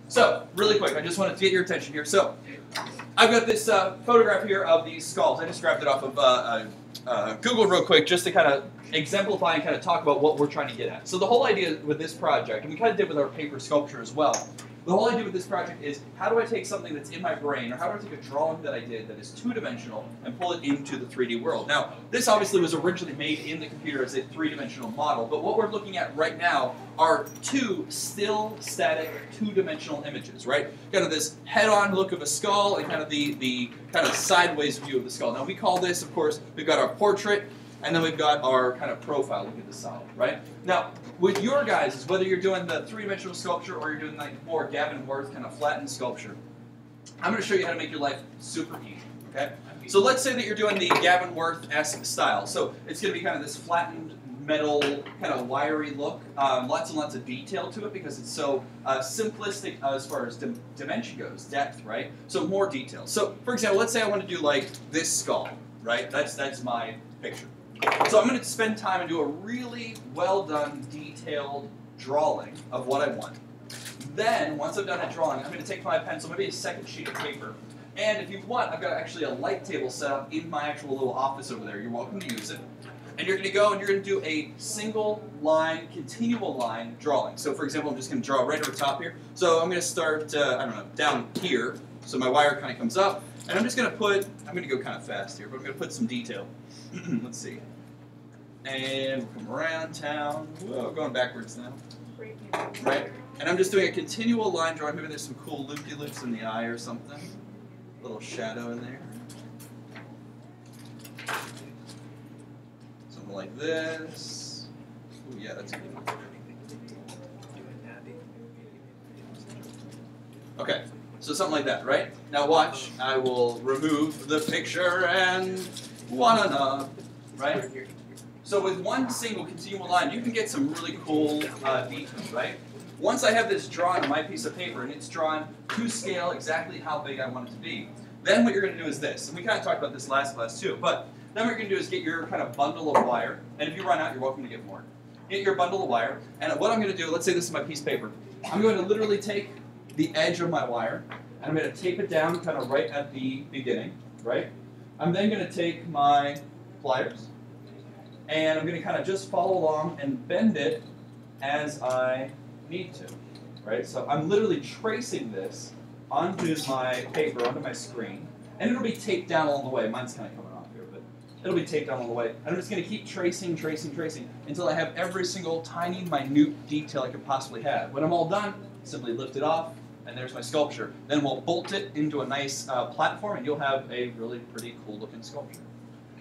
So, really quick, I just wanted to get your attention here. So, I've got this photograph here of these skulls. I just grabbed it off of Google real quick just to kind of exemplify and kind of talk about what we're trying to get at. So the whole idea with this project, and we kind of did with our paper sculpture as well, the whole idea with this project is how do I take something that's in my brain, or how do I take a drawing that I did that is two-dimensional and pull it into the 3D world. Now, this obviously was originally made in the computer as a three-dimensional model, but what we're looking at right now are two still static two-dimensional images, right? Kind of this head-on look of a skull and kind of the kind of sideways view of the skull. Now, we call this, of course, we've got our portrait, and then we've got our kind of profile look at the side, right? Now, with your guys, whether you're doing the three-dimensional sculpture or you're doing like more Gavin Worth kind of flattened sculpture, I'm going to show you how to make your life super easy, okay? So let's say that you're doing the Gavin Worth-esque style. So it's going to be kind of this flattened metal, kind of wiry look, lots and lots of detail to it because it's so simplistic as far as dimension goes, depth, right? So more detail. So, for example, let's say I want to do like this skull, right? That's my picture. So I'm going to spend time and do a really well-done, detailed drawing of what I want. Then, once I've done that drawing, I'm going to take my pencil, maybe a second sheet of paper, and if you want, I've got actually a light table set up in my actual little office over there. You're welcome to use it. And you're going to go and you're going to do a single line, continual line drawing. So for example, I'm just going to draw right over the top here. So I'm going to start, I don't know, down here. So my wire kind of comes up. And I'm just going to put, I'm going to go kind of fast here, but I'm going to put some detail. Let's see. And we'll come around town. Whoa, going backwards now. Right? And I'm just doing a continual line drawing. Maybe there's some cool loopy-loops in the eye or something. A little shadow in there. Something like this. Oh yeah, that's good. Okay, so something like that, right? Now watch, I will remove the picture and voila, right? So with one single continual line, you can get some really cool details, right? Once I have this drawn on my piece of paper, and it's drawn to scale exactly how big I want it to be, then what you're going to do is this. And we kind of talked about this last class too, but then what you're going to do is get your kind of bundle of wire, and if you run out, you're welcome to get more. Get your bundle of wire, and what I'm going to do, let's say this is my piece of paper, I'm going to literally take the edge of my wire, and I'm going to tape it down kind of right at the beginning, right? I'm then going to take my pliers, and I'm going to kind of just follow along and bend it as I need to, right? So I'm literally tracing this onto my paper, onto my screen, and it'll be taped down all the way. Mine's kind of coming off here, but it'll be taped down all the way. And I'm just going to keep tracing, tracing, tracing until I have every single tiny, minute detail I could possibly have. When I'm all done, simply lift it off, and there's my sculpture. Then we'll bolt it into a nice platform, and you'll have a really pretty cool-looking sculpture.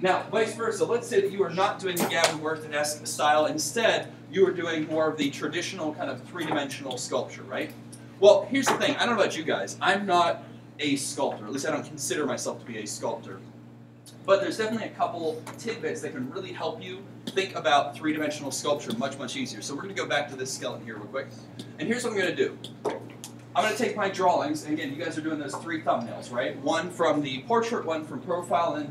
Now, vice versa, let's say that you are not doing the Gavin Worth-esque style. Instead, you are doing more of the traditional kind of three-dimensional sculpture, right? Well, here's the thing. I don't know about you guys. I'm not a sculptor. At least I don't consider myself to be a sculptor. But there's definitely a couple tidbits that can really help you think about three-dimensional sculpture much, much easier. So we're going to go back to this skeleton here real quick. And here's what I'm going to do. I'm going to take my drawings, and again, you guys are doing those three thumbnails, right? One from the portrait, one from profile, and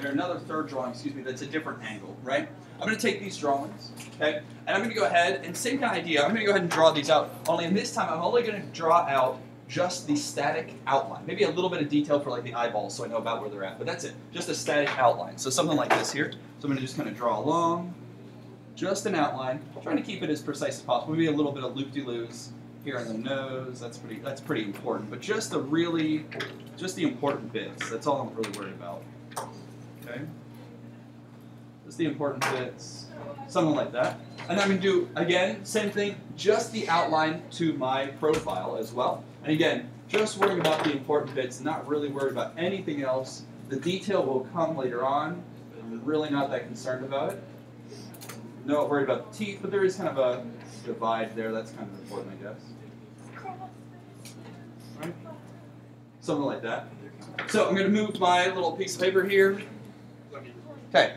another third drawing, excuse me, that's a different angle, right? I'm going to take these drawings, okay? And I'm going to go ahead, and same kind of idea, I'm going to go ahead and draw these out. Only in this time, I'm only going to draw out just the static outline. Maybe a little bit of detail for like the eyeballs so I know about where they're at, but that's it. Just a static outline. So something like this here. So I'm going to just kind of draw along, just an outline, trying to keep it as precise as possible. Maybe a little bit of loop-de-loos here on the nose, that's pretty important. But just the important bits. That's all I'm really worried about. Okay? Just the important bits. Something like that. And I'm going to do, again, same thing, just the outline to my profile as well. And again, just worrying about the important bits, not really worried about anything else. The detail will come later on. I'm really not that concerned about it. Not worried about the teeth, but there is kind of a divide there. That's kind of important, I guess. Right? Something like that. So I'm going to move my little piece of paper here. Okay.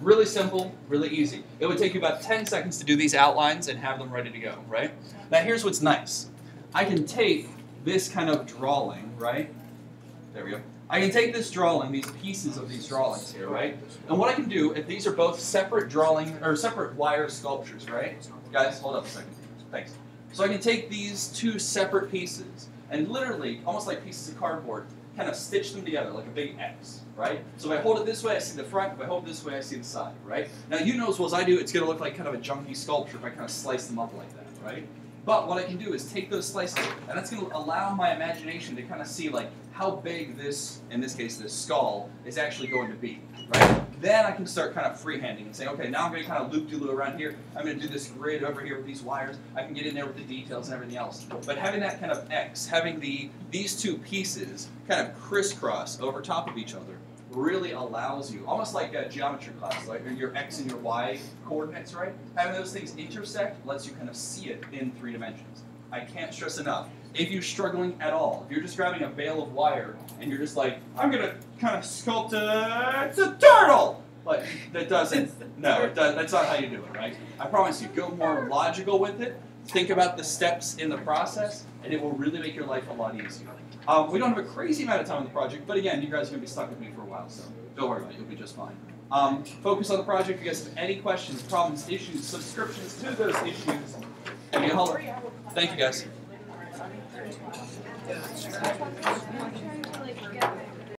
Really simple, really easy. It would take you about 10 seconds to do these outlines and have them ready to go, right? Now here's what's nice. I can take this kind of drawing, right? There we go. I can take this drawing, these pieces of these drawings here, right? And what I can do, if these are both separate drawing or separate wire sculptures, right? Guys, hold up a second. Thanks. So I can take these two separate pieces and literally, almost like pieces of cardboard, kind of stitch them together like a big X, right? So if I hold it this way, I see the front. If I hold it this way, I see the side, right? Now you know as well as I do, it's going to look like kind of a junky sculpture if I kind of slice them up like that, right? But what I can do is take those slices, and that's going to allow my imagination to kind of see like how big this, in this case, this skull, is actually going to be, right? Then I can start kind of freehanding and say, okay, now I'm going to kind of loop-de-loo around here. I'm going to do this grid over here with these wires. I can get in there with the details and everything else. But having that kind of X, having these two pieces kind of crisscross over top of each other, really allows you, almost like a geometry class, like your X and your Y coordinates, right? Having those things intersect lets you kind of see it in 3 dimensions. I can't stress enough. If you're struggling at all, if you're just grabbing a bale of wire and you're just like, I'm going to kind of sculpt it's a turtle! Like, that doesn't, no, that's not how you do it, right? I promise you, go more logical with it, think about the steps in the process, and it will really make your life a lot easier. We don't have a crazy amount of time on the project, but again, you guys are going to be stuck with me for a while, so don't worry about it, you'll be just fine. Focus on the project. If you guys have any questions, problems, issues, subscriptions to those issues, give me a holler. Thank you, guys.